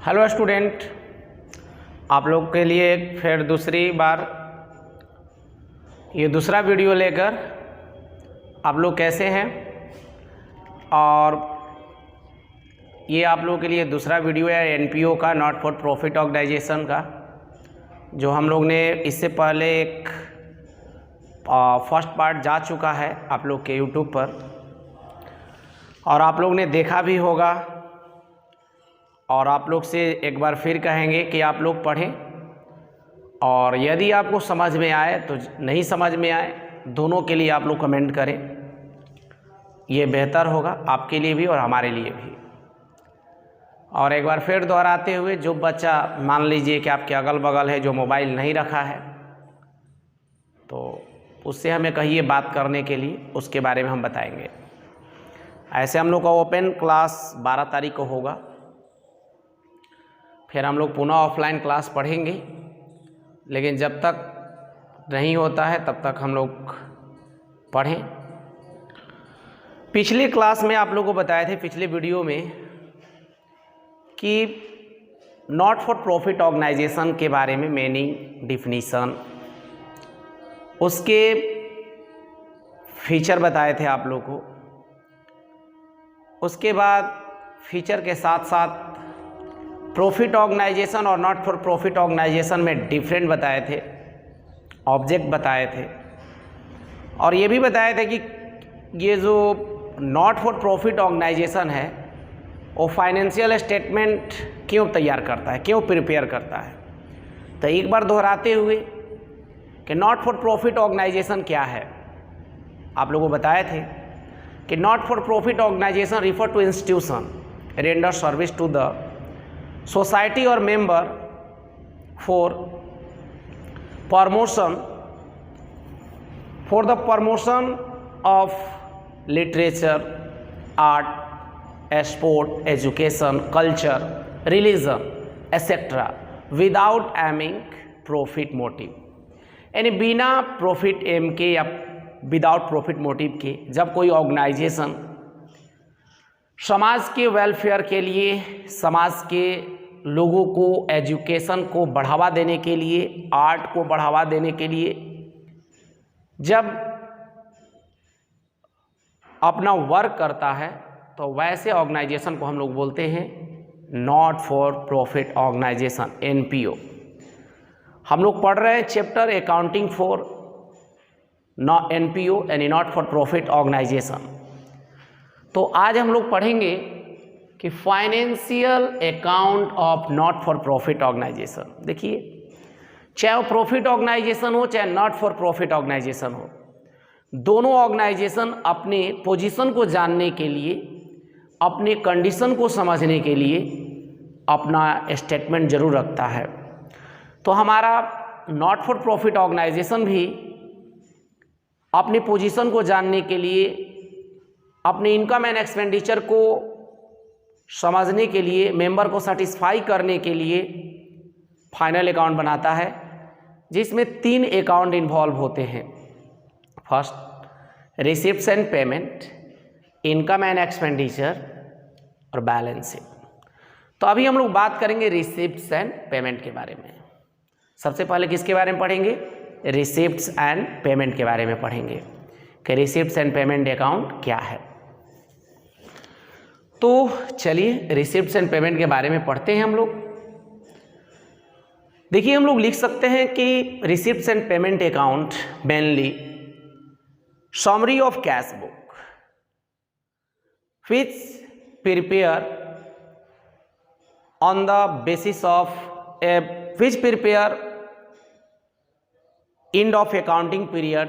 Hello student, आप लोग के लिए फिर दूसरी बार ये दूसरा वीडियो लेकर आप लोग कैसे हैं। और ये आप लोगों के लिए दूसरा वीडियो है एनपीओ का, नॉट फॉर प्रॉफिट ऑर्गेनाइजेशन का, जो हम लोग ने इससे पहले एक फर्स्ट पार्ट जा चुका है आप लोग के यूट्यूब पर, और आप लोग ने देखा भी होगा। और आप लोग से एक बार फिर कहेंगे कि आप लोग पढ़ें, और यदि आपको समझ में आए तो नहीं समझ में आए, दोनों के लिए आप लोग कमेंट करें। ये बेहतर होगा आपके लिए भी और हमारे लिए भी। और एक बार फिर दोहराते हुए, जो बच्चा मान लीजिए कि आपके अगल बगल है जो मोबाइल नहीं रखा है, तो उससे हमें कहिए बात करने के लिए, उसके बारे में हम बताएंगे। ऐसे हम लोग का ओपन क्लास 12 तारीख को होगा, फिर हम लोग पुनः ऑफलाइन क्लास पढ़ेंगे, लेकिन जब तक नहीं होता है तब तक हम लोग पढ़ें। पिछले क्लास में आप लोगों को बताए थे, पिछले वीडियो में, कि नॉट फॉर प्रॉफिट ऑर्गेनाइजेशन के बारे में मीनिंग, डिफिनीशन, उसके फीचर बताए थे आप लोगों को। उसके बाद फीचर के साथ साथ प्रॉफिट ऑर्गेनाइजेशन और नॉट फॉर प्रॉफिट ऑर्गेनाइजेशन में डिफरेंट बताए थे, ऑब्जेक्ट बताए थे, और ये भी बताए थे कि ये जो नॉट फॉर प्रॉफिट ऑर्गेनाइजेशन है वो फाइनेंशियल स्टेटमेंट क्यों तैयार करता है, क्यों प्रिपेयर करता है। तो एक बार दोहराते हुए कि नॉट फॉर प्रॉफिट ऑर्गेनाइजेशन क्या है, आप लोगों को बताए थे कि not for profit organisation refer to institution render service to the society और member for the promotion of literature, art, sport, education, culture, religion etcetera without aiming profit motive. यानी बिना प्रॉफिट एम के या विदाउट प्रॉफिट मोटिव के जब कोई organisation समाज के वेलफेयर के लिए, समाज के लोगों को एजुकेशन को बढ़ावा देने के लिए, आर्ट को बढ़ावा देने के लिए जब अपना वर्क करता है, तो वैसे ऑर्गेनाइजेशन को हम लोग बोलते हैं not for profit organisation, NPO. हम लोग पढ़ रहे हैं चैप्टर अकाउंटिंग फॉर एनपीओ यानी नॉट फॉर प्रॉफिट ऑर्गेनाइजेशन। तो आज हम लोग पढ़ेंगे कि financial account of not for profit organisation. देखिए, चाहे वो प्रॉफिट ऑर्गेनाइजेशन हो चाहे नॉट फॉर प्रॉफिट ऑर्गेनाइजेशन हो, दोनों ऑर्गेनाइजेशन अपने पोजीशन को जानने के लिए, अपने कंडीशन को समझने के लिए अपना स्टेटमेंट जरूर रखता है। तो हमारा नॉट फॉर प्रॉफिट ऑर्गेनाइजेशन भी अपने पोजीशन को जानने के लिए, अपने इनकम एंड एक्सपेंडिचर को समझने के लिए, मेंबर को सेटिस्फाई करने के लिए फाइनल अकाउंट बनाता है, जिसमें 3 अकाउंट इन्वॉल्व होते हैं। First receipts and payment, income and expenditure और बैलेंस शीट। तो अभी हम लोग बात करेंगे रिसिप्ट्स एंड पेमेंट के बारे में। सबसे पहले किसके बारे में पढ़ेंगे? रिसिप्ट्स एंड पेमेंट के बारे में पढ़ेंगे कि रिसिप्ट्स एंड पेमेंट अकाउंट क्या है। तो चलिए रिसिप्ट्स एंड पेमेंट के बारे में पढ़ते हैं हम लोग। देखिए, हम लोग लिख सकते हैं कि receipts and payment account mainly summary of cash book which prepare on the basis of which prepare end of accounting period,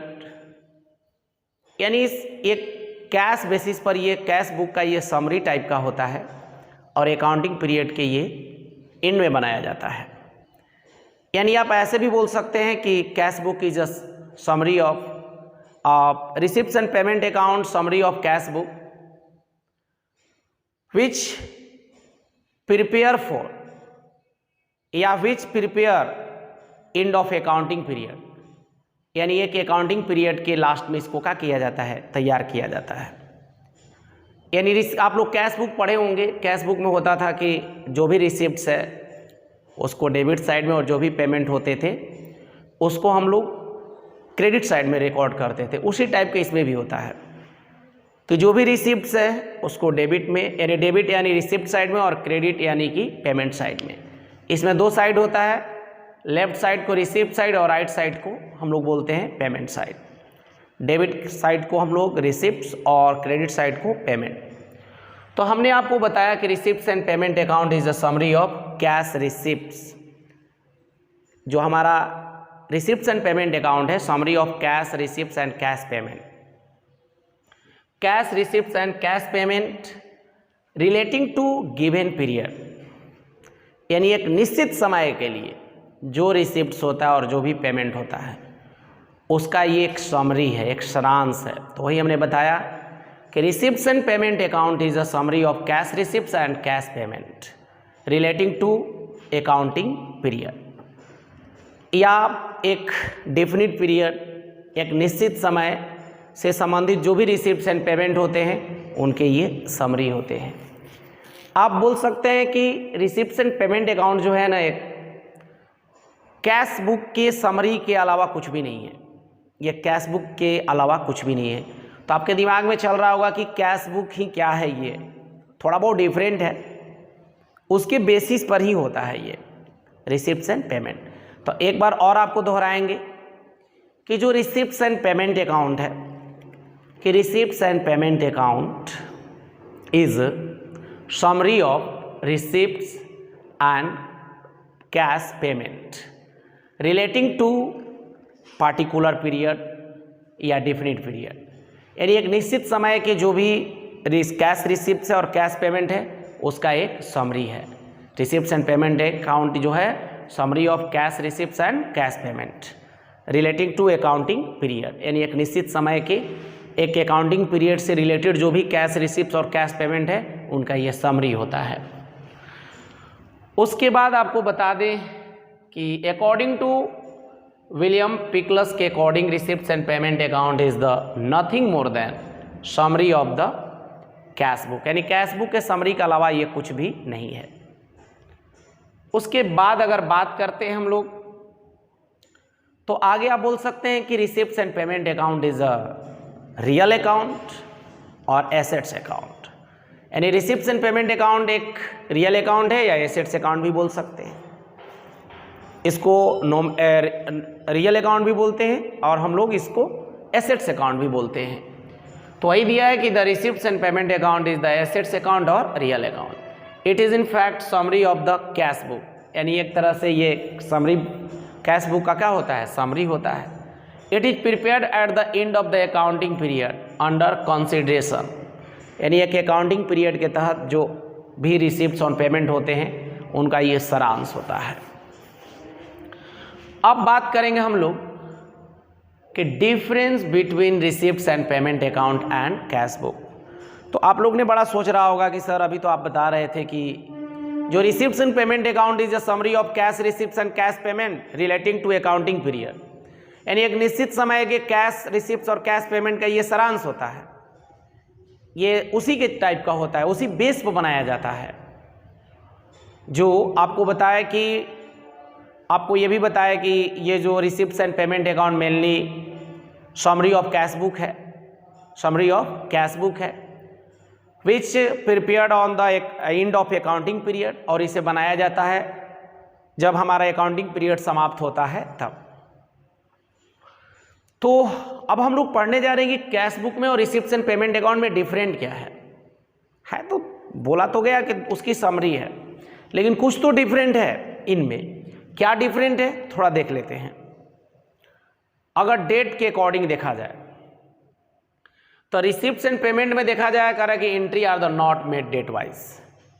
यानी एक कैश बेसिस पर ये कैश बुक का ये समरी टाइप का होता है और अकाउंटिंग पीरियड के ये एंड में बनाया जाता है। यानी आप ऐसे भी बोल सकते हैं कि cash book is a summary of receipts and payment account, summary of cash book which prepare for या which prepare end of accounting period, यानी एक अकाउंटिंग पीरियड के लास्ट में इसको क्या किया जाता है, तैयार किया जाता है। यानी आप लोग कैश बुक पढ़े होंगे। कैश बुक में होता था कि जो भी रिसिप्ट्स है उसको डेबिट साइड में और जो भी पेमेंट होते थे उसको हम लोग क्रेडिट साइड में रिकॉर्ड करते थे। उसी टाइप के इसमें भी होता है। तो जो भी रिसिप्ट्स है उसको डेबिट में, यानी डेबिट यानी रिसिप्ट साइड में और क्रेडिट यानी कि पेमेंट साइड में। इसमें दो साइड होता है, लेफ्ट साइड को रिसिप्ट साइड और राइट साइड को हम लोग बोलते हैं पेमेंट साइड। डेबिट साइड को हम लोग रिसिप्ट्स और क्रेडिट साइड को पेमेंट। तो हमने आपको बताया कि receipts and payment account is a summary of cash receipts. जो हमारा रिसिप्ट्स एंड पेमेंट अकाउंट है, summary of cash receipts and cash payment. Cash receipts and cash payment relating to given period, यानी एक निश्चित समय के लिए जो रिसिप्ट्स होता है और जो भी पेमेंट होता है उसका ये एक समरी है, एक सारांश है। तो वही हमने बताया कि receipts and payment account is a summary of cash receipts and cash payment relating to accounting period, या एक डेफिनिट पीरियड, एक निश्चित समय से संबंधित जो भी रिसिप्ट्स एंड पेमेंट होते हैं उनके ये समरी होते हैं। आप बोल सकते हैं कि रिसिप्ट्स एंड पेमेंट अकाउंट जो है ना, एक कैश बुक के समरी के अलावा कुछ भी नहीं है। ये कैश बुक के अलावा कुछ भी नहीं है। तो आपके दिमाग में चल रहा होगा कि कैश बुक ही क्या है, ये थोड़ा बहुत डिफरेंट है, उसके बेसिस पर ही होता है ये रिसिप्ट्स एंड पेमेंट। तो एक बार और आपको दोहराएंगे कि जो रिसिप्ट्स एंड पेमेंट अकाउंट है, कि receipts and payment account is summary of receipts and cash payment relating to particular period या डेफिनिट पीरियड, यानी एक निश्चित समय के जो भी कैश रिसिप्ट्स है और कैश पेमेंट है उसका एक समरी है। रिसिप्ट्स एंड पेमेंट अकाउंट जो है summary of cash receipts and cash payment relating to accounting period, यानी एक निश्चित समय के एक अकाउंटिंग पीरियड से रिलेटेड जो भी कैश रिसिप्ट्स और कैश पेमेंट है उनका ये समरी होता है। उसके बाद आपको बता दें कि अकॉर्डिंग टू विलियम पिकलस के according receipts and payment account is the nothing more than summary of the cash book, यानी कैश बुक के समरी के अलावा ये कुछ भी नहीं है। उसके बाद अगर बात करते हैं हम लोग, तो आगे आप बोल सकते हैं कि receipts and payment account is a real account और एसेट्स अकाउंट, यानी रिसिप्ट्स एंड पेमेंट अकाउंट एक रियल अकाउंट है या एसेट्स अकाउंट भी बोल सकते हैं। इसको रियल अकाउंट भी बोलते हैं और हम लोग इसको एसेट्स अकाउंट भी बोलते हैं। तो वही दिया है कि the receipts and payment account is the assets account और real account. It is in fact summary of the cash book, यानी एक तरह से ये समरी कैश बुक का क्या होता है, समरी होता है। It is prepared at the end of the accounting period under consideration, यानी एक अकाउंटिंग पीरियड के तहत जो भी रिसिप्ट्स और पेमेंट होते हैं उनका ये सारांश होता है। अब बात करेंगे हम लोग कि difference between receipts and payment account and cash book. तो आप लोग ने बड़ा सोच रहा होगा कि सर अभी तो आप बता रहे थे कि जो receipts and payment account is a summary of cash receipts and cash payment relating to accounting period, यानी एक निश्चित समय के कैश रिसिप्ट्स और कैश पेमेंट का ये सारांश होता है। ये उसी के टाइप का होता है, उसी बेस पर बनाया जाता है। जो आपको बताया कि आपको ये भी बताया कि ये जो receipts and payment account mainly summary of cash book है, समरी ऑफ कैश बुक है which prepared on the end of accounting period, और इसे बनाया जाता है जब हमारा अकाउंटिंग पीरियड समाप्त होता है तब। तो अब हम लोग पढ़ने जा रहे हैं कि कैश बुक में और रिसिप्ट्स एंड पेमेंट अकाउंट में डिफरेंट क्या है तो बोला तो गया कि उसकी समरी है, लेकिन कुछ तो डिफरेंट है इनमें। क्या डिफरेंट है थोड़ा देख लेते हैं। अगर डेट के अकॉर्डिंग देखा जाए तो रिसिप्ट्स एंड पेमेंट में देखा जाए करा कि entry are the not made date wise.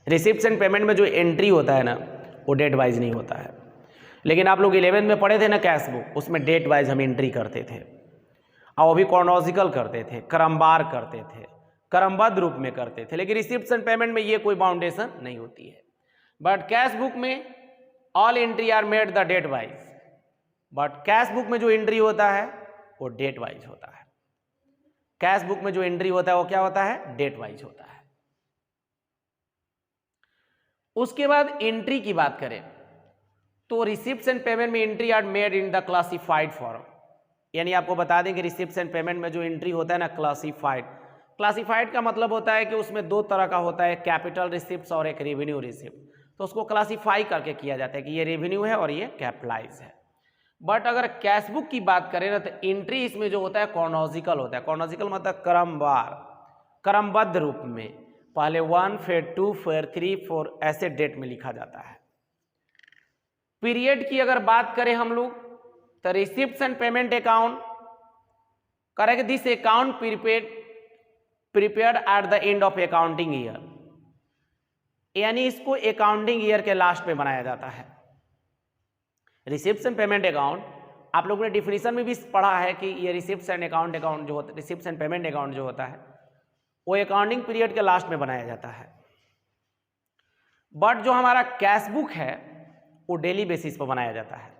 Receipts and payment में जो एंट्री होता है ना वो डेट वाइज नहीं होता है, लेकिन आप लोग 11th में पढ़े थे ना कैश बुक, उसमें डेट वाइज हम एंट्री करते थे और वो भी क्रोनोलॉजिकल करते थे, क्रमवार करते थे, क्रमबद्ध रूप में करते थे। लेकिन रिसिप्ट्स एंड पेमेंट में ये कोई बाउंडेशन नहीं होती है। बट कैश बुक में all entry are made the date wise, but cash book में जो एंट्री होता है वो डेट वाइज होता है। कैश बुक में जो एंट्री होता है वो क्या होता है, डेट वाइज होता है। उसके बाद एंट्री की बात करें तो रिसिप्ट्स एंड पेमेंट में entry are made in the classified form, यानी आपको बता दें कि रिसिप्ट्स एंड पेमेंट में जो एंट्री होता है ना क्लासिफाइड, क्लासिफाइड का मतलब होता है कि उसमें दो तरह का होता है, कैपिटल रिसिप्ट्स और एक रेवेन्यू रिसिप्ट। तो उसको क्लासिफाई करके किया जाता है कि ये रेवेन्यू है और ये कैपिटलाइज है। बट अगर कैश बुक की बात करें ना तो एंट्री इसमें जो होता है कॉर्नोजिकल होता है। कॉर्नोजिकल मतलब क्रमवार, क्रमबद्ध रूप में, पहले 1 फिर 2 फिर 3 4 ऐसे डेट में लिखा जाता है। पीरियड की अगर बात करें हम लोग तो रिसिप्ट्स एंड पेमेंट अकाउंट करेंगे this account prepared at the end of accounting year, यानी इसको अकाउंटिंग ईयर के लास्ट में बनाया जाता है। रिसिप्ट्स एंड पेमेंट अकाउंट आप लोगों ने डिफिनीशन में भी पढ़ा है कि ये रिसिप्ट्स एंड अकाउंट जो होता है, रिसिप्ट्स एंड पेमेंट अकाउंट जो होता है वो अकाउंटिंग पीरियड के लास्ट में बनाया जाता है। बट जो हमारा कैश बुक है वो डेली बेसिस पर बनाया जाता है।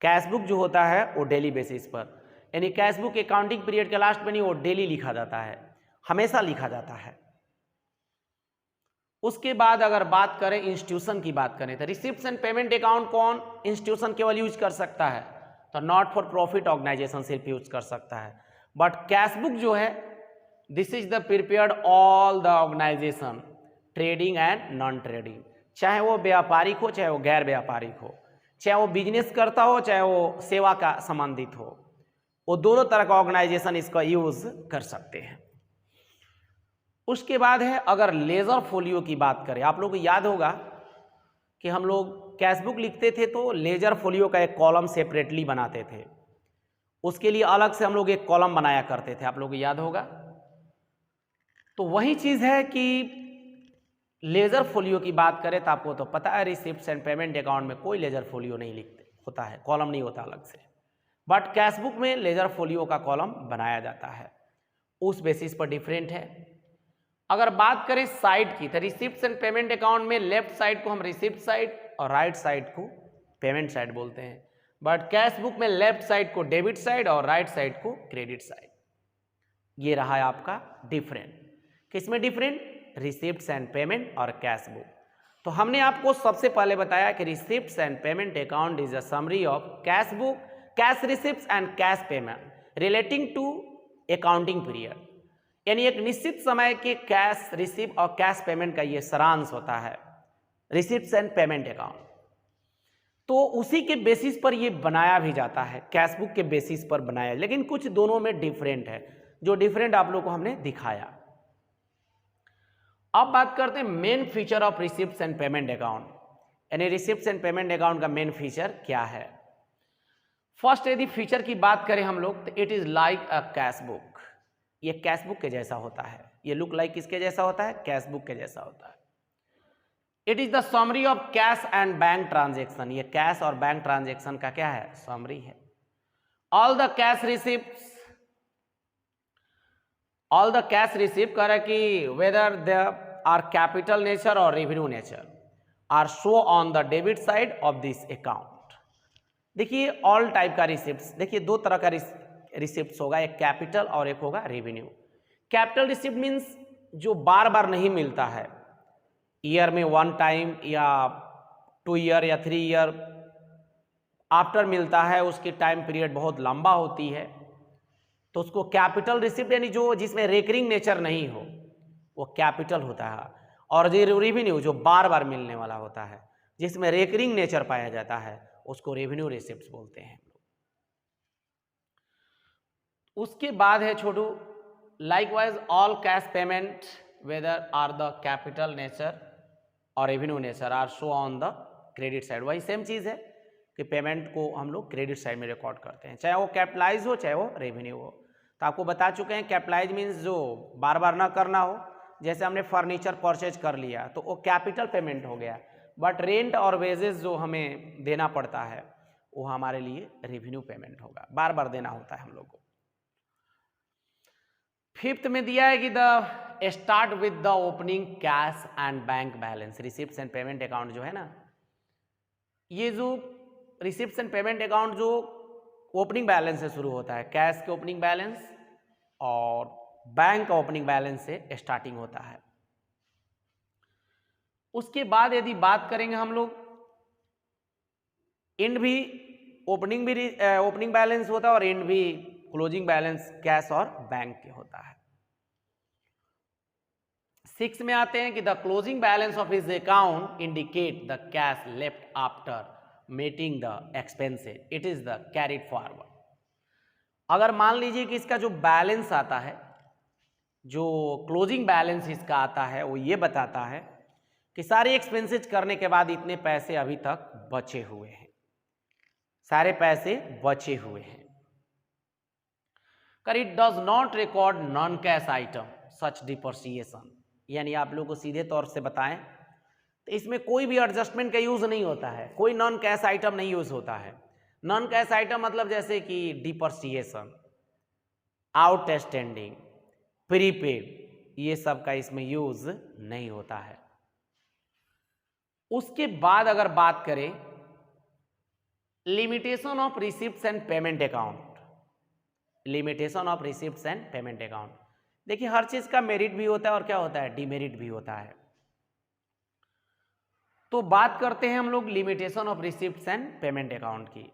कैश बुक जो होता है वो डेली बेसिस पर, यानी कैश बुक अकाउंटिंग पीरियड के लास्ट में नहीं, वो डेली लिखा जाता है, हमेशा लिखा जाता है। उसके बाद अगर बात करें इंस्टीट्यूशन की बात करें तो रिसिप्ट्स एंड पेमेंट अकाउंट कौन इंस्टीट्यूशन केवल यूज कर सकता है, तो नॉट फॉर प्रॉफिट ऑर्गेनाइजेशन सिर्फ यूज कर सकता है। बट कैश बुक जो है this is the prepared all the organisation trading and non trading, चाहे वो व्यापारिक हो चाहे वो गैर व्यापारिक हो, चाहे वो बिजनेस करता हो चाहे वो सेवा का संबंधित हो, वो दोनों तरह का ऑर्गेनाइजेशन इसका यूज कर सकते हैं। उसके बाद है अगर लेजर फोलियो की बात करें, आप लोग को याद होगा कि हम लोग कैश बुक लिखते थे तो लेजर फोलियो का एक कॉलम सेपरेटली बनाते थे, उसके लिए अलग से हम लोग एक कॉलम बनाया करते थे, आप लोग को याद होगा। तो वही चीज़ है कि लेजर फोलियो की बात करें तो आपको तो पता है रिसिप्ट्स एंड पेमेंट अकाउंट में कोई लेजर फोलियो नहीं लिखते होता है, कॉलम नहीं होता अलग से। बट कैश बुक में लेजर फोलियो का कॉलम बनाया जाता है, उस बेसिस पर डिफरेंट है। अगर बात करें साइड की तो रिसिप्ट्स एंड पेमेंट अकाउंट में लेफ्ट साइड को हम रिसिप्ट साइड और राइट साइड को पेमेंट साइड बोलते हैं। बट कैश बुक में लेफ्ट साइड को डेबिट साइड और राइट साइड को क्रेडिट साइड। ये रहा है आपका डिफरेंट। किसमें डिफरेंट? रिसिप्ट्स एंड पेमेंट और कैश बुक। तो हमने आपको सबसे पहले बताया कि receipts and payment account is a summary of cash book, cash receipts and cash payment relating to accounting period, यानी एक निश्चित समय के कैश रिसिप्ट और कैश पेमेंट का ये सारांश होता है रिसिप्ट्स एंड पेमेंट अकाउंट। तो उसी के बेसिस पर ये बनाया भी जाता है, कैश बुक के बेसिस पर बनाया, लेकिन कुछ दोनों में डिफरेंट है, जो डिफरेंट आप लोग को हमने दिखाया। अब बात करते हैं main feature of receipts and payment account, यानी रिसिप्ट्स एंड पेमेंट अकाउंट का मेन फीचर क्या है। फर्स्ट यदि फीचर की बात करें हम लोग तो it is like a cash book, ये कैश बुक के जैसा होता है। ये लुक लाइक किसके जैसा होता है? कैश बुक के जैसा होता है। It is the summary of cash and bank transaction, ये कैश और बैंक ट्रांजेक्शन का क्या है? समरी है। All the cash receipts, all the cash receipt कह रहा है कि whether they are capital nature और revenue nature are show on the debit side of this account. देखिए ऑल टाइप का रिसिप्ट्स, देखिए दो तरह का रिसिप्ट्स होगा, एक कैपिटल और एक होगा रेवेन्यू। कैपिटल रिसिप्ट मीन्स जो बार बार नहीं मिलता है, ईयर में 1 टाइम या 2 ईयर या 3 ईयर आफ्टर मिलता है, उसकी टाइम पीरियड बहुत लंबा होती है, तो उसको कैपिटल रिसिप्ट यानी जो जिसमें रेकरिंग नेचर नहीं हो वो कैपिटल होता है। और जो रेवेन्यू जो बार बार मिलने वाला होता है जिसमें रेकरिंग नेचर पाया जाता है उसको रेवेन्यू रिसिप्ट्स बोलते हैं। उसके बाद है छोटू likewise all cash payment whether are the capital nature और revenue nature are show on the credit side. वही सेम चीज़ है कि पेमेंट को हम लोग क्रेडिट साइड में रिकॉर्ड करते हैं, चाहे वो कैपिटलाइज हो चाहे वो रेवेन्यू हो। तो आपको बता चुके हैं कैपिटलाइज मीन्स जो बार बार ना करना हो, जैसे हमने फर्नीचर परचेज कर लिया तो वो कैपिटल पेमेंट हो गया, बट रेंट और वेजेस जो हमें देना पड़ता है वो हमारे लिए रेवेन्यू पेमेंट होगा, बार बार देना होता है हम लोग को। फिफ्थ में दिया है कि the start with the opening cash and bank balance. Receipts and payment account जो है ना, ये जो रिसिप्ट्स एंड पेमेंट अकाउंट जो ओपनिंग बैलेंस से शुरू होता है, कैश के ओपनिंग बैलेंस और बैंक का ओपनिंग बैलेंस से स्टार्टिंग होता है। उसके बाद यदि बात करेंगे हम लोग, एंड भी ओपनिंग बैलेंस होता है और एंड भी क्लोजिंग बैलेंस कैश और बैंक के होता है। 6 में आते हैं कि the closing balance of his account indicate the cash left after meeting the expenses, it is the carried forward. अगर मान लीजिए कि इसका जो बैलेंस आता है, जो क्लोजिंग बैलेंस इसका आता है, वो ये बताता है कि सारे एक्सपेंसेस करने के बाद इतने पैसे अभी तक बचे हुए हैं, सारे पैसे बचे हुए हैं। कर it does not record non cash item such depreciation, यानी आप लोग को सीधे तौर से बताएं तो इसमें कोई भी एडजस्टमेंट का यूज नहीं होता है, कोई नॉन कैश आइटम नहीं यूज होता है। नॉन कैश आइटम मतलब जैसे कि डिप्रिसिएशन, आउटस्टैंडिंग, प्रीपेड, ये सब का इसमें यूज नहीं होता है। उसके बाद अगर बात करें limitation of receipts and payment account, limitation of receipts and payment account, देखिए हर चीज का मेरिट भी होता है और क्या होता है, डिमेरिट भी होता है। तो बात करते हैं हम लोग limitation of receipts and payment account की।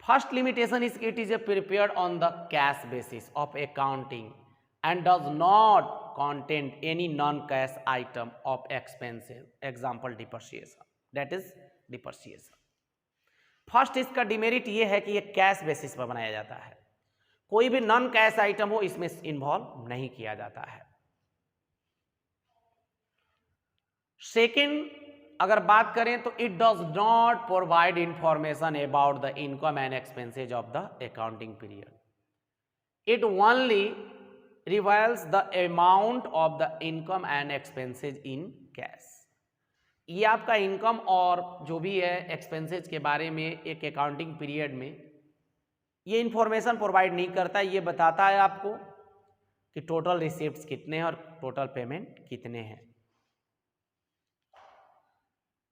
First limitation is it is prepared on the cash basis of accounting and does not contain any non-cash item of expenses, example depreciation, that is depreciation। First इसका demerit ये है कि ये cash basis पर बनाया जाता है, कोई भी नॉन कैश आइटम हो इसमें इन्वॉल्व नहीं किया जाता है। सेकेंड अगर बात करें तो it does not provide information about the income and expenses of the accounting period, it only reveals the amount of the income and expenses in cash. ये आपका इनकम और जो भी है एक्सपेंसेज के बारे में एक अकाउंटिंग पीरियड में ये इंफॉर्मेशन प्रोवाइड नहीं करता, ये बताता है आपको कि टोटल रिसिप्ट्स कितने हैं और टोटल पेमेंट कितने हैं।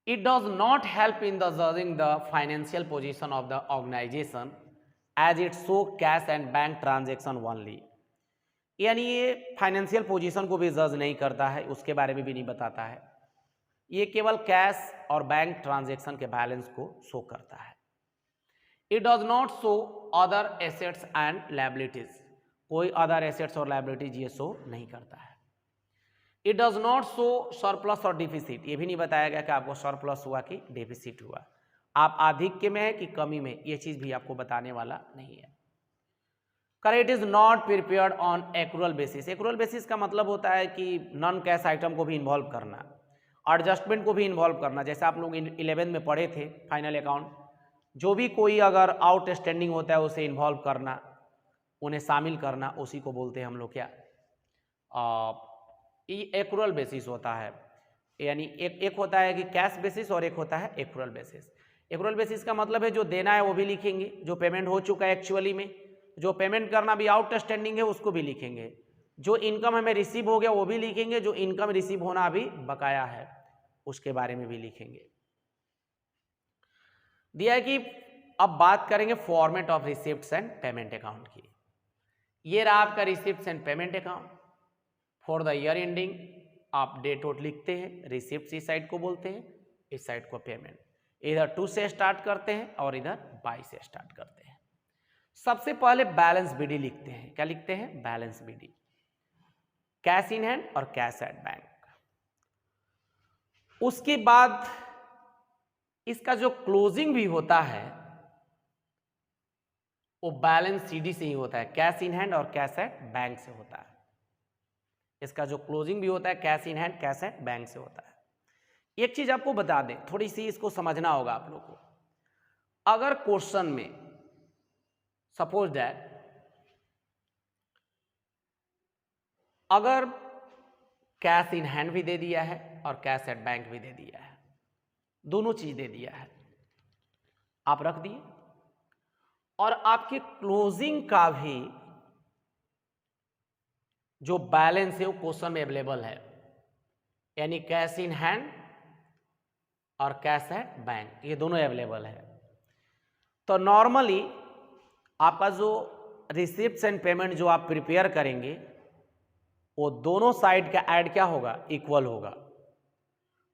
It does not help in the judging the financial position of the organization as it show cash and bank transaction only। यानी ये फाइनेंशियल पोजीशन को भी जज नहीं करता है, उसके बारे में भी नहीं बताता है, ये केवल कैश और बैंक ट्रांजैक्शन के बैलेंस को शो करता है। It does not show other assets and liabilities, कोई अदर एसेट्स और लायबिलिटीज ये शो नहीं करता है। It does not show surplus और डिफिसिट, ये भी नहीं बताया गया कि आपको सरप्लस हुआ कि डिफिसिट हुआ, आप आधिक्य में है कि कमी में, ये चीज भी आपको बताने वाला नहीं है। It is not prepared on accrual basis. Accrual basis का मतलब होता है कि नॉन कैश आइटम को भी इन्वॉल्व करना, एडजस्टमेंट को भी इन्वॉल्व करना। जैसे आप लोग 11 में पढ़े थे फाइनल अकाउंट, जो भी कोई अगर आउटस्टैंडिंग होता है उसे इन्वॉल्व करना, उन्हें शामिल करना, उसी को बोलते हैं हम लोग क्या, एक्रूअल बेसिस होता है। यानी एक होता है कि कैश बेसिस और एक होता है एक्रूअल बेसिस। एक्रूअल बेसिस का मतलब है जो देना है वो भी लिखेंगे, जो पेमेंट हो चुका है एक्चुअली में, जो पेमेंट करना भी आउटस्टैंडिंग है उसको भी लिखेंगे, जो इनकम हमें रिसीव हो गया वो भी लिखेंगे, जो इनकम रिसीव होना अभी बकाया है उसके बारे में भी लिखेंगे। दिया है कि अब बात करेंगे format of receipts and payment account की। ये रहा आपका receipts and payment account. For the year ending आप डेट वोट लिखते हैं, रिसिप्ट्स इस साइड को बोलते हैं, इस साइड को पेमेंट। इधर 2 से स्टार्ट करते हैं और इधर 22 से स्टार्ट करते हैं। सबसे पहले बैलेंस बीडी लिखते हैं। क्या लिखते हैं? Balance BD, cash in hand और कैश एट बैंक। उसके बाद इसका जो क्लोजिंग भी होता है वो बैलेंस सीडी से ही होता है, कैश इन हैंड और कैश एट बैंक से होता है। इसका जो क्लोजिंग भी होता है cash in hand cash at bank से होता है। एक चीज आपको बता दें, थोड़ी सी इसको समझना होगा आप लोगों को। अगर क्वेश्चन में सपोज दैट अगर कैश इन हैंड भी दे दिया है और कैश एट बैंक भी दे दिया है, दोनों चीज दे दिया है, आप रख दिए, और आपके क्लोजिंग का भी जो बैलेंस है वो क्वेश्चन में अवेलेबल है, यानी कैश इन हैंड और कैश एट बैंक, ये दोनों अवेलेबल है। तो नॉर्मली आपका जो रिसिप्ट्स एंड पेमेंट जो आप प्रिपेयर करेंगे वो दोनों साइड का ऐड क्या होगा? इक्वल होगा।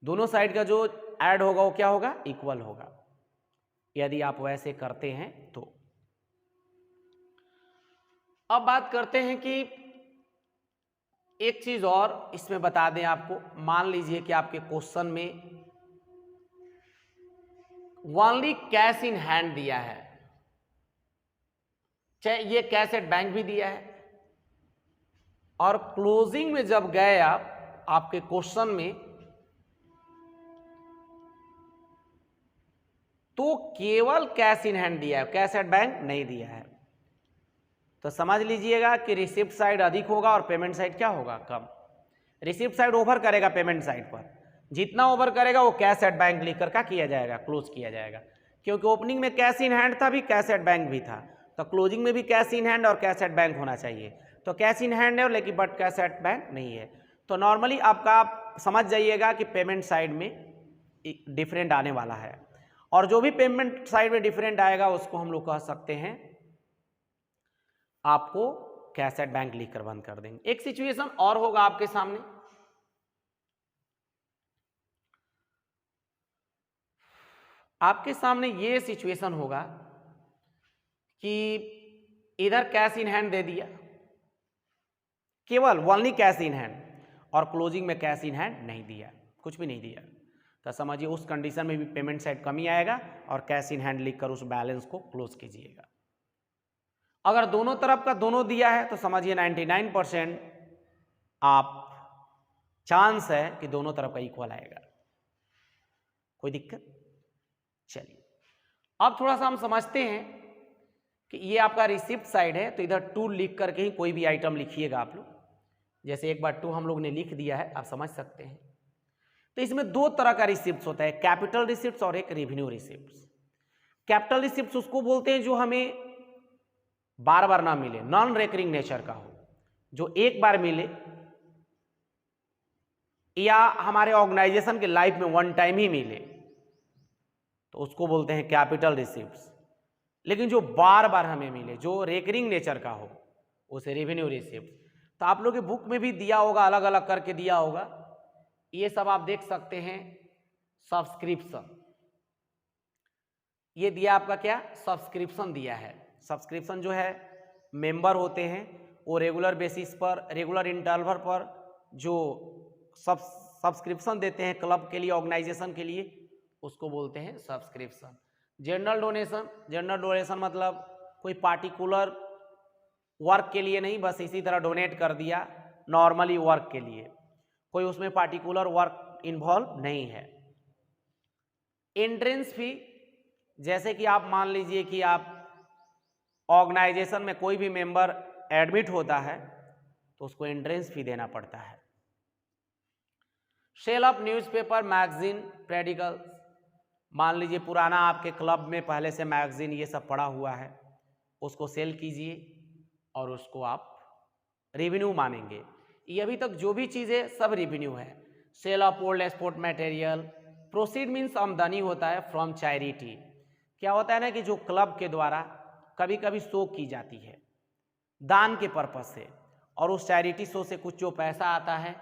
दोनों साइड का जो ऐड होगा वो क्या होगा, इक्वल होगा, यदि आप वैसे करते हैं तो। अब बात करते हैं कि एक चीज और इसमें बता दें आपको, मान लीजिए कि आपके क्वेश्चन में ओनली कैश इन हैंड दिया है, चाहे ये कैश एट बैंक भी दिया है, और क्लोजिंग में जब गए आप आपके क्वेश्चन में तो केवल कैश इन हैंड दिया है, कैश एट बैंक नहीं दिया है, तो समझ लीजिएगा कि रिसिप्ट साइड अधिक होगा और पेमेंट साइड क्या होगा, कम। रिसिप्ट साइड ओवर करेगा पेमेंट साइड पर, जितना ओवर करेगा वो कैश एट बैंक लिख कर का किया जाएगा, क्लोज किया जाएगा, क्योंकि ओपनिंग में कैश इन हैंड था भी, कैश एट बैंक भी था, तो क्लोजिंग में भी कैश इन हैंड और कैश एट बैंक होना चाहिए। तो कैश इन हैंड है लेकिन बट कैश एट बैंक नहीं है, तो नॉर्मली आपका आप समझ जाइएगा कि पेमेंट साइड में डिफरेंट आने वाला है, और जो भी पेमेंट साइड में डिफरेंट आएगा उसको हम लोग कह सकते हैं आपको कैश एट बैंक लिख कर बंद कर देंगे। एक सिचुएशन और होगा आपके सामने, आपके सामने ये सिचुएशन होगा कि इधर कैश इन हैंड दे दिया, केवल ओनली कैश इन हैंड, और क्लोजिंग में कैश इन हैंड नहीं दिया, कुछ भी नहीं दिया, तो समझिए उस कंडीशन में भी पेमेंट साइड कमी आएगा और कैश इन हैंड लिखकर उस बैलेंस को क्लोज कीजिएगा। अगर दोनों तरफ का दोनों दिया है तो समझिए 99% आप चांस है कि दोनों तरफ का इक्वल आएगा, कोई दिक्कत। चलिए अब थोड़ा सा हम समझते हैं कि ये आपका रिसिप्ट साइड है, तो इधर टू लिख करके ही कोई भी आइटम लिखिएगा आप लोग, जैसे एक बार टू हम लोग ने लिख दिया है, आप समझ सकते हैं। तो इसमें दो तरह का रिसिप्ट होता है, कैपिटल रिसिप्ट और एक रेवेन्यू रिसिप्ट। कैपिटल रिसिप्ट उसको बोलते हैं जो हमें बार बार ना मिले, नॉन रेकरिंग नेचर का हो, जो एक बार मिले या हमारे ऑर्गेनाइजेशन के लाइफ में वन टाइम ही मिले, तो उसको बोलते हैं कैपिटल रिसिप्ट्स। लेकिन जो बार बार हमें मिले, जो रेकरिंग नेचर का हो, उसे रेवेन्यू रिसिप्ट। तो आप लोग के बुक में भी दिया होगा, अलग अलग करके दिया होगा, ये सब आप देख सकते हैं। सब्सक्रिप्शन, ये दिया आपका क्या, सब्सक्रिप्शन दिया है। सब्सक्रिप्शन जो है मेंबर होते हैं वो रेगुलर बेसिस पर, रेगुलर इंटरवल पर जो सब्सक्रिप्शन देते हैं क्लब के लिए, ऑर्गेनाइजेशन के लिए, उसको बोलते हैं subscription. General donation, general donation मतलब कोई पार्टिकुलर वर्क के लिए नहीं, बस इसी तरह डोनेट कर दिया नॉर्मली वर्क के लिए, कोई उसमें पार्टिकुलर वर्क इन्वॉल्व नहीं है। एंट्रेंस फी, जैसे कि आप मान लीजिए कि आप ऑर्गेनाइजेशन में कोई भी मेंबर एडमिट होता है तो उसको एंट्रेंस फी देना पड़ता है। Sale of newspaper, magazine, periodical, मान लीजिए पुराना आपके क्लब में पहले से मैगजीन ये सब पड़ा हुआ है, उसको सेल कीजिए और उसको आप रेवेन्यू मानेंगे। ये अभी तक जो भी चीज़ें सब रेवेन्यू है। Sale of old export material, proceed means आमदनी होता है फ्रॉम चैरिटी। क्या होता है ना कि जो क्लब के द्वारा कभी कभी शो की जाती है दान के पर्पज से, और उस चैरिटी शो से कुछ जो पैसा आता है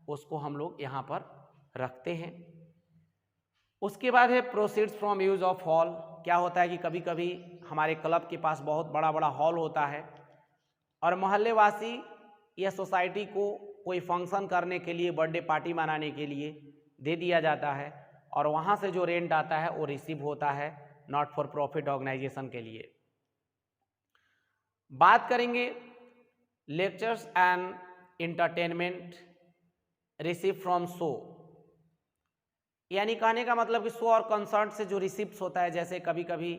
उसको हम लोग यहाँ पर रखते हैं। उसके बाद है proceeds from use of hall. क्या होता है कि कभी कभी हमारे क्लब के पास बहुत बड़ा बड़ा हॉल होता है और मोहल्लेवासी या सोसाइटी को कोई फंक्शन करने के लिए, बर्थडे पार्टी मनाने के लिए दे दिया जाता है, और वहाँ से जो रेंट आता है वो रिसीव होता है नॉट फॉर प्रॉफिट ऑर्गेनाइजेशन के लिए। बात करेंगे lectures and entertainment receive from show, यानी कहने का मतलब कि शो और कंसर्ट से जो रिसिप्ट होता है, जैसे कभी कभी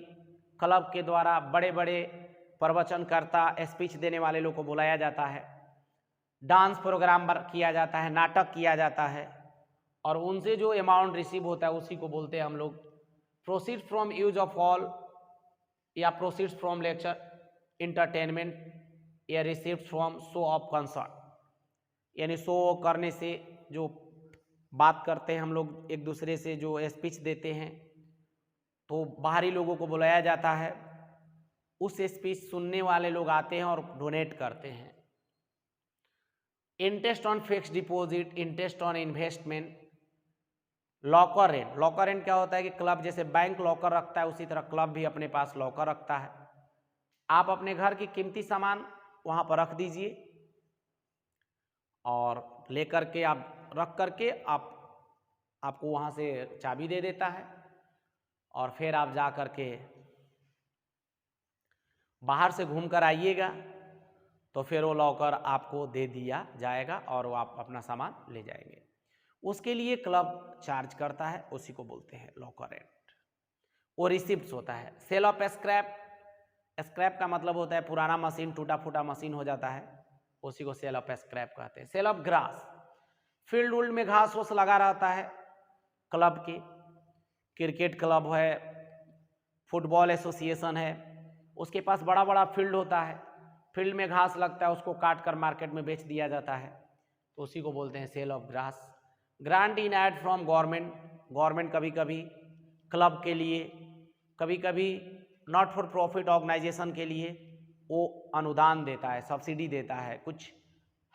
क्लब के द्वारा बड़े बड़े प्रवचनकर्ता, स्पीच देने वाले लोग को बुलाया जाता है, डांस प्रोग्राम किया जाता है, नाटक किया जाता है, और उनसे जो अमाउंट रिसीव होता है उसी को बोलते हैं हम लोग proceed from use of hall, या प्रोसीड्स फ्रॉम लेक्चर इंटरटेनमेंट, या received from show off concert. यानी शो करने से जो बात करते हैं हम लोग एक दूसरे से, जो स्पीच देते हैं, तो बाहरी लोगों को बुलाया जाता है, उस स्पीच सुनने वाले लोग आते हैं और डोनेट करते हैं। Interest on fixed deposit, interest on investment, locker rent, locker rent क्या होता है कि क्लब जैसे बैंक लॉकर रखता है उसी तरह क्लब भी अपने पास लॉकर रखता है। आप अपने घर की कीमती सामान वहाँ पर रख दीजिए और लेकर के आप रख करके आपको वहाँ से चाबी दे देता है और फिर आप जा कर के बाहर से घूम कर आइएगा तो फिर वो लॉकर आपको दे दिया जाएगा और वो आप अपना सामान ले जाएंगे। उसके लिए क्लब चार्ज करता है, उसी को बोलते हैं लॉकर रेंट। वो रिसिप्ट होता है। सेल ऑफ स्क्रैप, स्क्रैप का मतलब होता है पुराना मशीन, टूटा फूटा मशीन हो जाता है, उसी को सेल ऑफ स्क्रैप कहते हैं। सेल ऑफ ग्रास, फील्ड उल्ड में घास वूस लगा रहता है क्लब के, क्रिकेट क्लब है, फुटबॉल एसोसिएशन है, उसके पास बड़ा बड़ा फील्ड होता है, फील्ड में घास लगता है, उसको काट कर मार्केट में बेच दिया जाता है, तो उसी को बोलते हैं sale of grass. Grant in aid from government, government कभी कभी क्लब के लिए, कभी कभी नॉट फॉर प्रॉफिट ऑर्गेनाइजेशन के लिए वो अनुदान देता है, सब्सिडी देता है, कुछ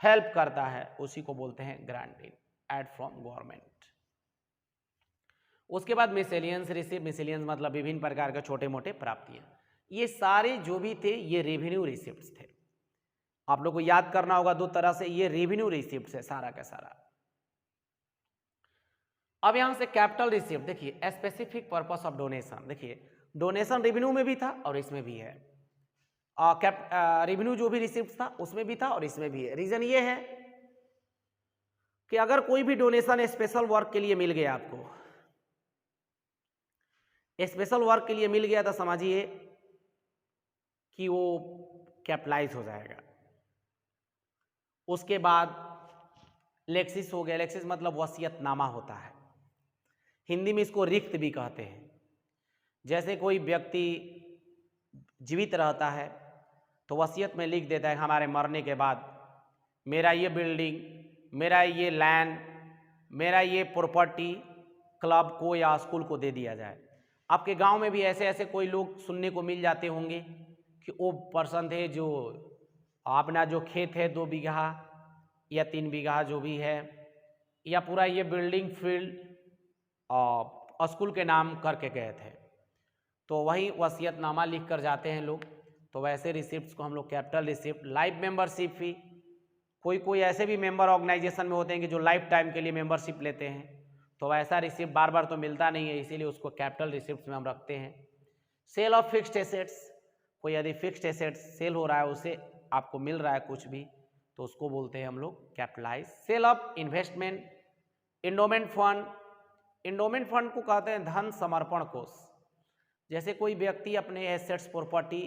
हेल्प करता है, उसी को बोलते हैं grant in aid from government. उसके बाद मिसेलियंस रिसिप्ट, मिसेलियंस मतलब विभिन्न प्रकार के छोटे मोटे प्राप्तियां। ये सारे जो भी थे ये रेवेन्यू रिसिप्ट्स थे। आप लोग को याद करना होगा दो तरह से, ये रेवेन्यू रिसिप्ट्स है सारा का सारा। अब यहां से कैपिटल रिसिप्ट देखिए, स्पेसिफिक पर्पस ऑफ डोनेशन, देखिए डोनेशन रेवेन्यू में भी था और इसमें भी है। रेवेन्यू जो भी रिसिप्ट था उसमें भी था और इसमें भी है। रीजन ये है कि अगर कोई भी डोनेशन स्पेशल वर्क के लिए मिल गया, आपको स्पेशल वर्क के लिए मिल गया, तो समझिए कि वो कैपिटलाइज हो जाएगा। उसके बाद लेक्सिस हो गया, लेक्सिस मतलब वसीयतनामा होता है, हिंदी में इसको रिक्त भी कहते हैं। जैसे कोई व्यक्ति जीवित रहता है तो वसीयत में लिख देता है हमारे मरने के बाद मेरा ये बिल्डिंग, मेरा ये लैंड, मेरा ये प्रॉपर्टी क्लब को या स्कूल को दे दिया जाए। आपके गांव में भी ऐसे ऐसे कोई लोग सुनने को मिल जाते होंगे कि वो पर्सन थे जो अपना जो खेत है 2 बीघा या 3 बीघा जो भी है, या पूरा ये बिल्डिंग फील्ड और स्कूल के नाम करके गए थे, तो वही वसीयतनामा लिख कर जाते हैं लोग। तो वैसे रिसिप्ट्स को हम लोग capital receipt. Life membership fee, कोई ऐसे भी मेंबर ऑर्गेनाइजेशन में होते हैं कि जो लाइफ टाइम के लिए मेंबरशिप लेते हैं, तो वैसा रिसिप्ट बार बार तो मिलता नहीं है, इसीलिए उसको कैपिटल रिसिप्ट्स में हम रखते हैं। सेल ऑफ फिक्स्ड एसेट्स, कोई यदि फिक्स्ड एसेट्स सेल हो रहा है, उसे आपको मिल रहा है कुछ भी, तो उसको बोलते हैं हम लोग capitalise. Sale of investment, endowment fund, endowment fund को कहते हैं धन समर्पण कोष। जैसे कोई व्यक्ति अपने एसेट्स प्रॉपर्टी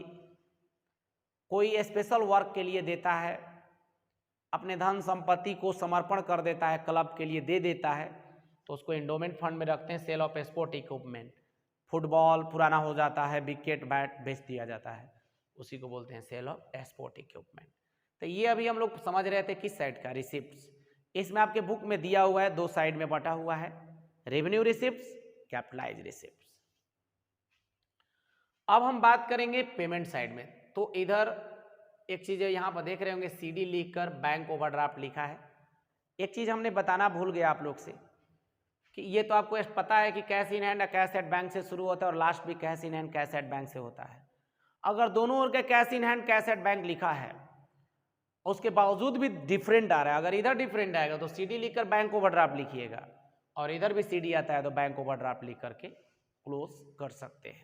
कोई स्पेशल वर्क के लिए देता है, अपने धन संपत्ति को समर्पण कर देता है, क्लब के लिए दे देता है, तो उसको इंडोमेंट फंड में रखते हैं। Sale of sport equipment, football पुराना हो जाता है, विकेट बैट बेच दिया जाता है, उसी को बोलते हैं सेल ऑफ स्पोर्ट इक्विपमेंट। तो ये अभी हम लोग समझ रहे थे किस साइड का, रिसिप्ट्स। इसमें आपके बुक में दिया हुआ है, 2 साइड में बटा हुआ है, रेवेन्यू रिसिप्ट्स, कैपिटलाइज रिसिप्ट्स। अब हम बात करेंगे पेमेंट साइड में। तो इधर एक चीज है, यहाँ पर देख रहे होंगे CD लिखकर बैंक ओवरड्राफ्ट लिखा है। एक चीज हमने बताना भूल गया आप लोग से कि ये तो आपको पता है कि cash in hand cash at bank से शुरू होता है और लास्ट भी cash in hand cash at bank से होता है। अगर दोनों ओर के cash in hand cash at bank लिखा है, उसके बावजूद भी डिफरेंट आ रहा है, अगर इधर डिफरेंट आएगा तो CD लिखकर बैंक ओवरड्राफ्ट लिखिएगा, और इधर भी CD आता है तो बैंक ओवरड्राफ्ट लिख करके क्लोज कर सकते हैं।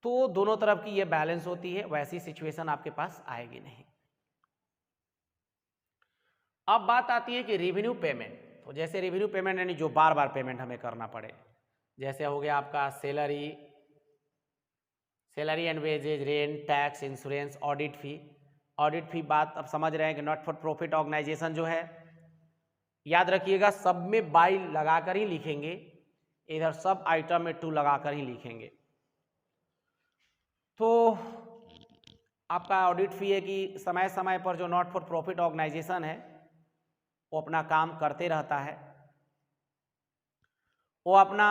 तो दोनों तरफ की ये बैलेंस होती है, वैसी सिचुएशन आपके पास आएगी नहीं। अब बात आती है कि रेवेन्यू पेमेंट। तो जैसे रेवेन्यू पेमेंट यानी जो बार बार पेमेंट हमें करना पड़े, जैसे हो गया आपका salary and wages, rent, tax, insurance, audit fee. Audit fee बात अब समझ रहे हैं कि नॉट फॉर प्रॉफिट ऑर्गेनाइजेशन जो है, याद रखिएगा सब में बाई लगाकर ही लिखेंगे, इधर सब आइटम में 2 लगाकर ही लिखेंगे। तो आपका ऑडिट फी है कि समय समय पर जो नॉट फॉर प्रॉफिट ऑर्गेनाइजेशन है वो अपना काम करते रहता है, वो अपना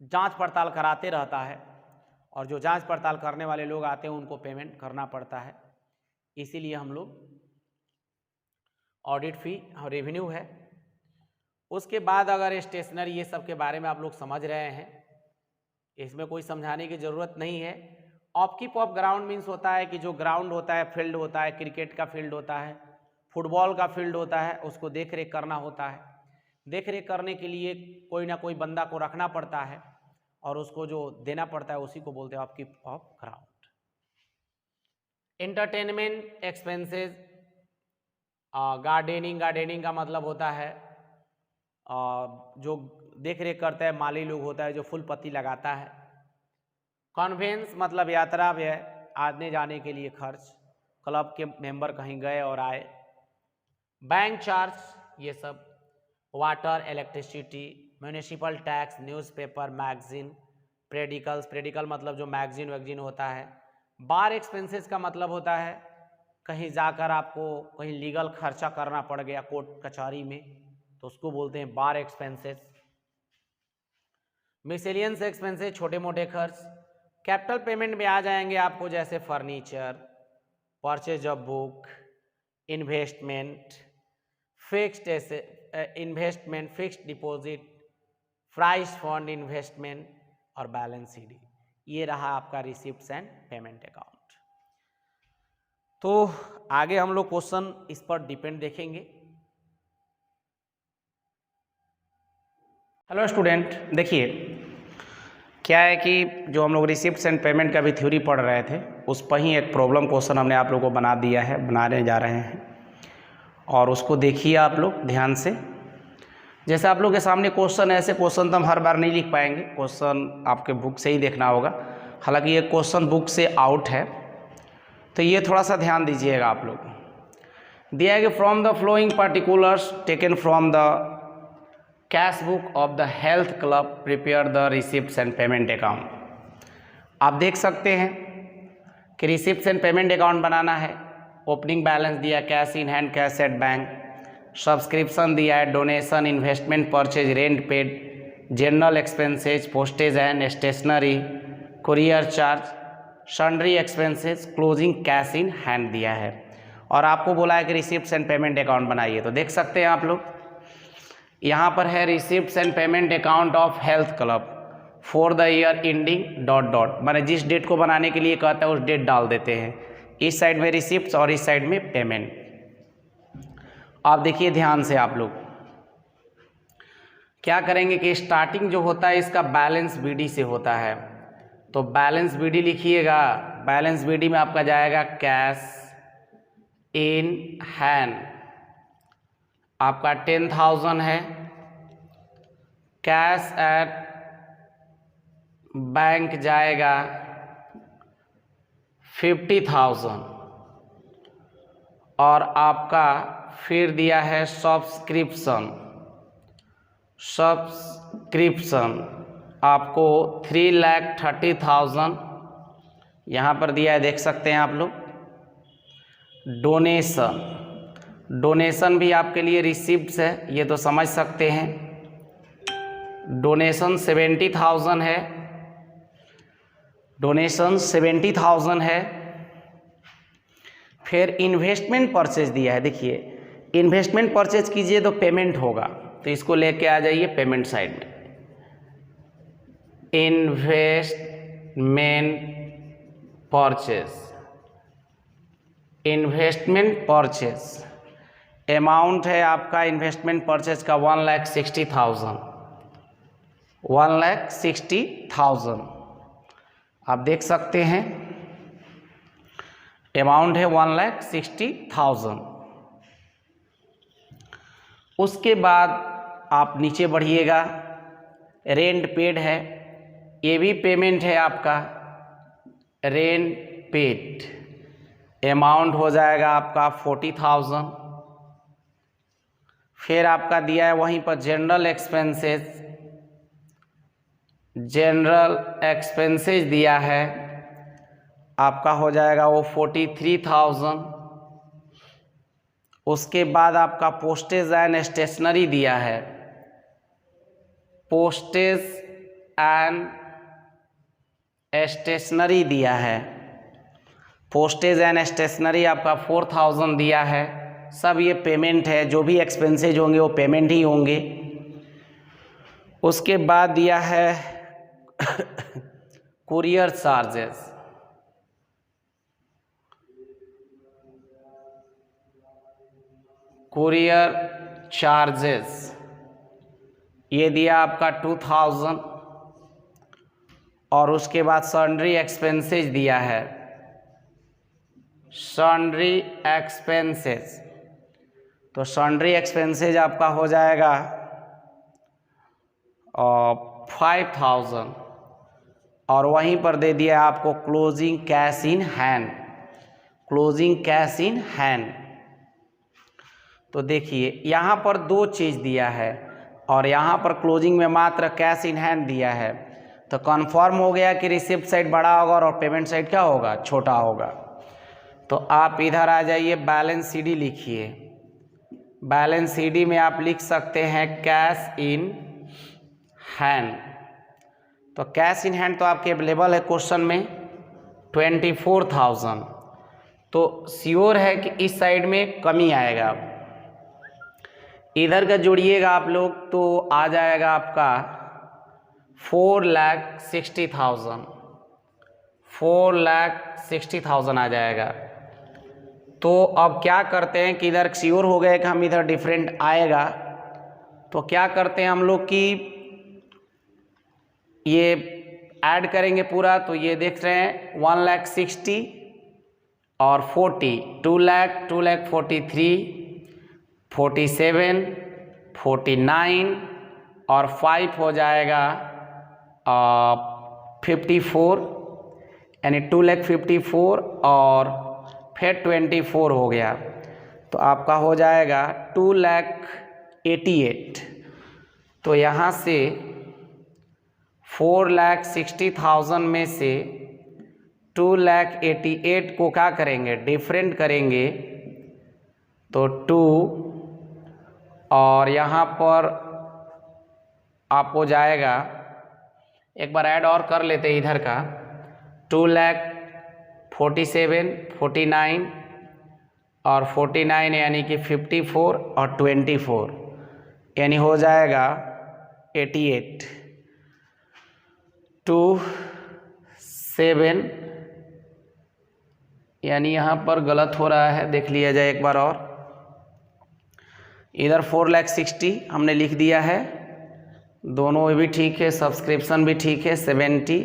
जांच पड़ताल कराते रहता है, और जो जांच पड़ताल करने वाले लोग आते हैं उनको पेमेंट करना पड़ता है। इसीलिए हम लोग ऑडिट फी रेवेन्यू है। उसके बाद अगर स्टेशनरी ये सब के बारे में आप लोग समझ रहे हैं, इसमें कोई समझाने की ज़रूरत नहीं है। ऑफकीप ऑफ ग्राउंड मीन्स होता है कि जो ग्राउंड होता है, फील्ड होता है, क्रिकेट का फील्ड होता है, फुटबॉल का फील्ड होता है, उसको देख रेख करना होता है। देख रेख करने के लिए कोई ना कोई बंदा को रखना पड़ता है और उसको जो देना पड़ता है उसी को बोलते हैं upkeep of ground. Entertainment expenses, gardening का मतलब होता है जो देख रेख करता है माली लोग होता है, जो फूल पत्ती लगाता है। कॉन्वेंस मतलब यात्रा व्यय, आने जाने के लिए खर्च, क्लब के मेंबर कहीं गए और आए। बैंक चार्ज, ये सब। Water, electricity, municipal tax, newspaper, magazine, periodical मतलब जो मैगजीन वैगजीन होता है। बार एक्सपेंसेस का मतलब होता है कहीं जाकर आपको कहीं लीगल खर्चा करना पड़ गया कोर्ट कचहरी में, तो उसको बोलते हैं बार एक्सपेंसेस। मिसलेनियस एक्सपेंसेस, छोटे मोटे खर्च। कैपिटल पेमेंट में आ जाएंगे आपको, जैसे furniture, purchase of book, investment, fixed investment, fixed deposit, price fund investment और बैलेंस शीट। ये रहा आपका रिसिप्ट्स एंड पेमेंट अकाउंट। तो आगे हम लोग क्वेश्चन इस पर डिपेंड देखेंगे। हेलो स्टूडेंट, देखिए क्या है कि जो हम लोग रिसिप्ट्स एंड पेमेंट का भी थ्योरी पढ़ रहे थे, उस पर ही एक प्रॉब्लम क्वेश्चन हमने आप लोगों को बना दिया है, बनाने जा रहे हैं, और उसको देखिए आप लोग ध्यान से। जैसे आप लोग के सामने क्वेश्चन, ऐसे क्वेश्चन तो हम हर बार नहीं लिख पाएंगे, क्वेश्चन आपके बुक से ही देखना होगा। हालांकि ये क्वेश्चन बुक से आउट है, तो ये थोड़ा सा ध्यान दीजिएगा आप लोग। दिया है कि from the following particulars taken from the cash book of the health club prepare the receipts and payment account. आप देख सकते हैं कि रिसिप्ट्स एंड पेमेंट अकाउंट बनाना है। ओपनिंग बैलेंस दिया, cash in hand, cash at bank, subscription दिया है, donation, investment, purchase, rent paid, general expenses, postage and stationery, courier charge, sundry expenses, closing cash in hand दिया है। और आपको बोला है कि रिसिप्ट्स एंड पेमेंट अकाउंट बनाइए। तो देख सकते हैं आप लोग, यहाँ पर है receipts and payment account of health club for the year ending dot dot, माने जिस डेट को बनाने के लिए कहता है उस डेट डाल देते हैं। इस साइड में रिसिप्ट्स और इस साइड में पेमेंट। आप देखिए ध्यान से, आप लोग क्या करेंगे कि स्टार्टिंग जो होता है इसका बैलेंस बीडी से होता है, तो बैलेंस बीडी लिखिएगा। बैलेंस बीडी में आपका जाएगा कैश इन हैंड, आपका 10,000 है। कैश एट बैंक जाएगा 50,000, और आपका फिर दिया है सब्सक्रिप्शन आपको 3,30,000 यहाँ पर दिया है, देख सकते हैं आप लोग। डोनेशन भी आपके लिए रिसिप्ट्स है, ये तो समझ सकते हैं। डोनेशन 70,000 है, डोनेशन 70,000 है। फिर इन्वेस्टमेंट परचेज दिया है, देखिए इन्वेस्टमेंट परचेज कीजिए तो पेमेंट होगा, तो इसको लेके आ जाइए पेमेंट साइड में। इन्वेस्टमेंट परचेज अमाउंट है आपका इन्वेस्टमेंट परचेज का 1,60,000। आप देख सकते हैं अमाउंट है 1,60,000। उसके बाद आप नीचे बढ़िएगा, रेंट पेड है, ये भी पेमेंट है आपका। रेंट पेड अमाउंट हो जाएगा आपका 40,000। फिर आपका दिया है वहीं पर जनरल एक्सपेंसेस दिया है, आपका हो जाएगा वो 43,000। उसके बाद आपका पोस्टेज एंड स्टेशनरी दिया है, पोस्टेज एंड स्टेशनरी दिया है। पोस्टेज एंड स्टेशनरी आपका 4,000 दिया है। सब ये पेमेंट है, जो भी एक्सपेंसेज होंगे वो पेमेंट ही होंगे। उसके बाद दिया है कुरियर चार्जेस। कुरियर चार्जेस ये दिया आपका 2000, और उसके बाद सन्ड्री एक्सपेंसेस दिया है, सन्ड्री एक्सपेंसेस। तो सन्ड्री एक्सपेंसेस आपका हो जाएगा 5000, और वहीं पर दे दिया आपको closing cash in hand, closing cash in hand. तो देखिए यहाँ पर दो चीज़ दिया है और यहाँ पर क्लोजिंग में मात्र कैश इन हैंड दिया है, तो कन्फर्म हो गया कि रिसिप्ट साइड बड़ा होगा और पेमेंट साइड क्या होगा, छोटा होगा। तो आप इधर आ जाइए, बैलेंस सीडी लिखिए। बैलेंस सीडी में आप लिख सकते हैं कैश इन हैंड। तो कैश इन हैंड तो आपके अवेलेबल है क्वेश्चन में 24,000, तो श्योर है कि इस साइड में कमी आएगा। इधर का जोड़िएगा आप लोग तो आ जाएगा आपका 4,60,000, 4,60,000 आ जाएगा। तो अब क्या करते हैं कि इधर श्योर हो गए कि हम इधर डिफरेंट आएगा, तो क्या करते हैं हम लोग कि ये ऐड करेंगे पूरा। तो ये देख रहे हैं 1,60,000 और 40, 2,43,000, 47, 49 और 5 हो जाएगा 54, यानी 2,54,000 और फिर 24 हो गया, तो आपका हो जाएगा 2,88,000। तो यहाँ से 4,60,000 में से 2,88,000 को क्या करेंगे, डिफरेंट करेंगे। तो 2 और यहाँ पर आपको जाएगा, एक बार ऐड और कर लेते हैं इधर का, 2,47,000, 49 और 49 यानी कि 54 और 24, यानी हो जाएगा 88, 27, यानी यहाँ पर गलत हो रहा है, देख लिया जाए एक बार और। इधर 4,60,000 हमने लिख दिया है, दोनों भी ठीक है, सब्सक्रिप्शन भी ठीक है 70,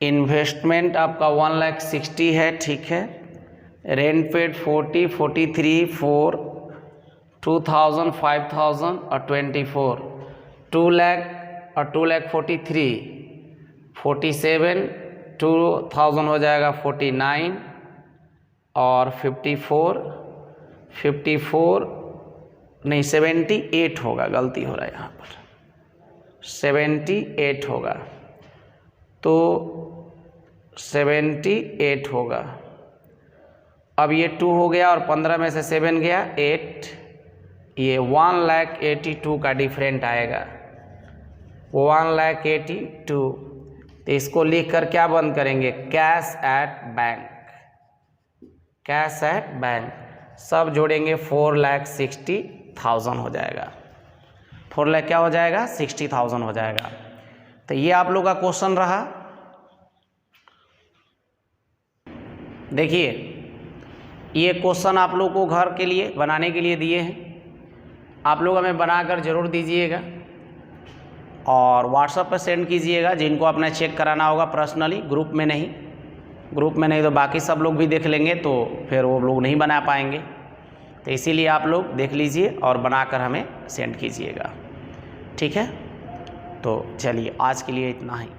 इन्वेस्टमेंट आपका 1,60,000 है, ठीक है। रेंट पेड 40, 43, 4, 2,000, 5,000 और 24, 2,00,000 और 2,43,000, 47, 2,000 हो जाएगा 49 और 54 नहीं 78 होगा, गलती हो रहा है यहाँ पर, 78 होगा, तो 78 होगा। अब ये 2 हो गया और 15 में से 7 गया 8, ये 1,82,000 का डिफरेंट आएगा, 1,82,000। तो इसको लिख कर क्या बंद करेंगे, cash at bank, cash at bank, सब जोड़ेंगे 4,60,000 हो जाएगा, 4,00,000 क्या हो जाएगा, 60,000 हो जाएगा। तो ये आप लोग का क्वेश्चन रहा। देखिए ये क्वेश्चन आप लोग को घर के लिए बनाने के लिए दिए हैं, आप लोग हमें बनाकर ज़रूर दीजिएगा और व्हाट्सएप पर सेंड कीजिएगा। जिनको अपना चेक कराना होगा पर्सनली, ग्रुप में नहीं, ग्रुप में नहीं तो बाकी सब लोग भी देख लेंगे, तो फिर वो लोग नहीं बना पाएंगे। तो इसीलिए आप लोग देख लीजिए और बनाकर हमें सेंड कीजिएगा, ठीक है। तो चलिए आज के लिए इतना ही।